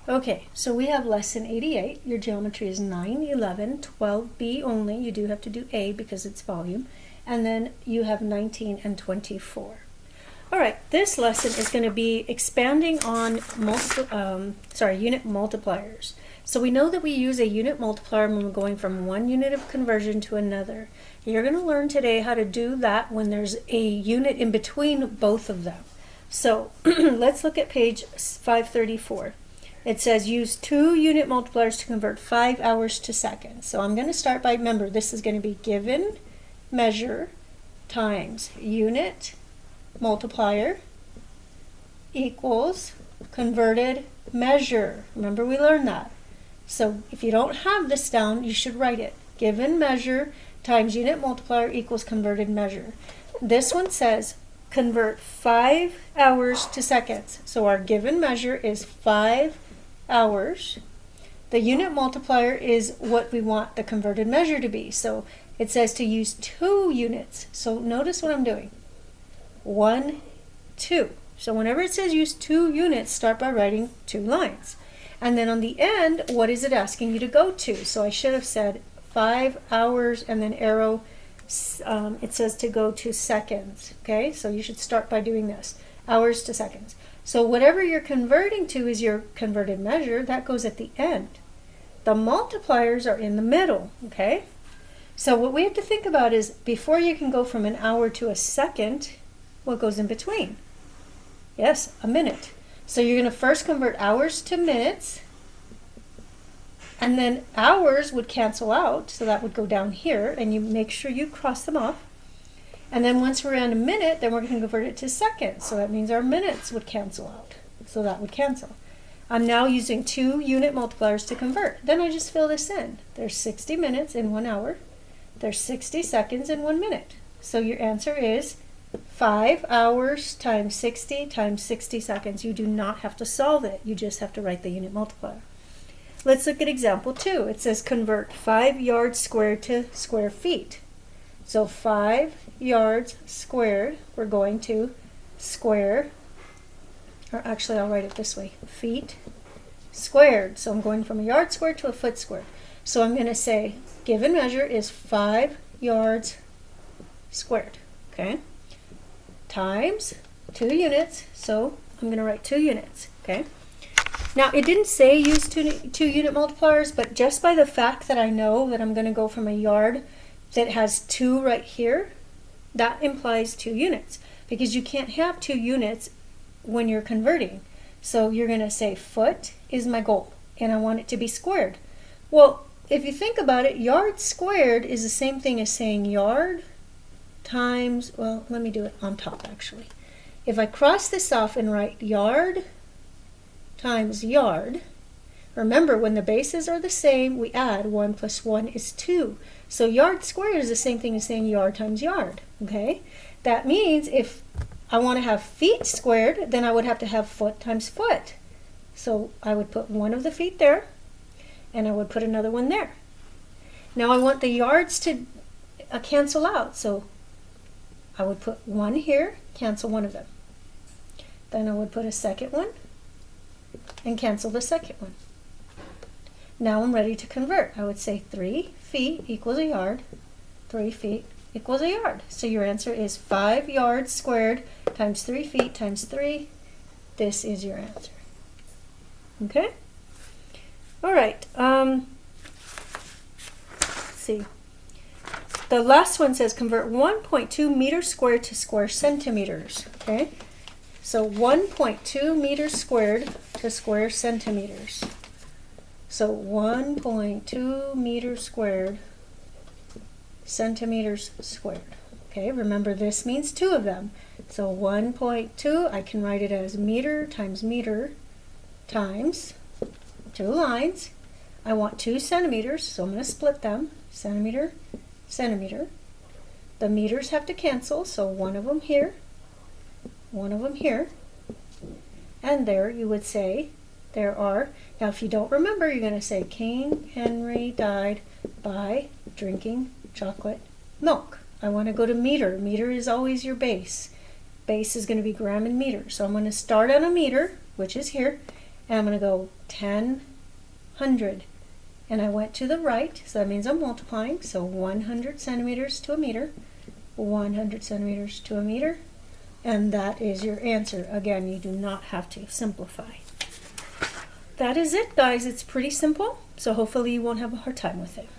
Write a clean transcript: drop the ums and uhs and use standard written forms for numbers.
Okay, so we have lesson 88. Your geometry is 9, 11, 12B only. You do have to do A because it's volume. And then you have 19 and 24. All right, this lesson is going to be expanding on unit multipliers. So we know that we use a unit multiplier when we're going from one unit of conversion to another. You're going to learn today how to do that when there's a unit in between both of them. So let's look at page 534. It says use 2 unit multipliers to convert 5 hours to seconds. So I'm going to start by, remember, this is going to be given measure times unit multiplier equals converted measure. Remember, we learned that. So if you don't have this down, you should write it. Given measure times unit multiplier equals converted measure. This one says convert 5 hours to seconds. So our given measure is 5 hours. The unit multiplier is what we want the converted measure to be. So it says to use 2 units. So notice what I'm doing. 1, 2. So whenever it says use 2 units, start by writing 2 lines. And then on the end, what is it asking you to go to? So I should have said 5 hours and then arrow. It says to go to seconds. Okay, so you should start by doing this. Hours to seconds. So whatever you're converting to is your converted measure. That goes at the end. The multipliers are in the middle. Okay, so what we have to think about is before you can go from an hour to a second, what goes in between? Yes, a minute. So you're going to first convert hours to minutes, and then hours would cancel out, so that would go down here, and you make sure you cross them off. And then once we're in a minute, then we're going to convert it to seconds, so that means our minutes would cancel out, so that would cancel. I'm now using 2 unit multipliers to convert. Then I just fill this in. There's 60 minutes in 1 hour. There's 60 seconds in 1 minute. So your answer is 5 hours times 60 seconds. You do not have to solve it. You just have to write the unit multiplier. Let's look at example 2. It says convert 5 yards squared to square feet. So 5 yards squared, we're going to square, or actually I'll write it this way, feet squared. So I'm going from a yard squared to a foot squared. So I'm going to say given measure is 5 yards squared. Okay, times 2 units, so I'm going to write 2 units. Okay, now it didn't say use 2 unit multipliers, but just by the fact that I know that I'm going to go from a yard that has 2 right here, that implies 2 units, because you can't have 2 units when you're converting. So you're going to say foot is my goal, and I want it to be squared. Well, if you think about it, yard squared is the same thing as saying yard times, well, let me do it on top actually. If I cross this off and write yard times yard, remember when the bases are the same, we add 1 plus 1 is 2. So yard squared is the same thing as saying yard times yard. Okay, that means if I want to have feet squared, then I would have to have foot times foot. So I would put one of the feet there, and I would put another one there. Now I want the yards to cancel out, so I would put 1 here, cancel one of them. Then I would put a second one and cancel the second one. Now I'm ready to convert. I would say 3 feet equals a yard, 3 feet equals a yard. So your answer is 5 yards squared times 3 feet times 3. This is your answer. Okay? All right. Let's see. The last one says convert 1.2 meters squared to square centimeters. Okay? So 1.2 meters squared to square centimeters. So 1.2 meters squared, centimeters squared. Okay, remember this means 2 of them. So 1.2, I can write it as meter times 2 lines. I want 2 centimeters, so I'm going to split them. Centimeter, centimeter. The meters have to cancel, so one of them here, one of them here. And there you would say there are, now if you don't remember, you're going to say King Henry died by drinking chocolate milk. I want to go to meter. Meter is always your base. Base is going to be gram and meter. So I'm going to start on a meter, which is here, and I'm going to go 10, 100. And I went to the right, so that means I'm multiplying. So 100 centimeters to a meter, 100 centimeters to a meter, and that is your answer. Again, you do not have to simplify. That is it, guys. It's pretty simple, so hopefully you won't have a hard time with it.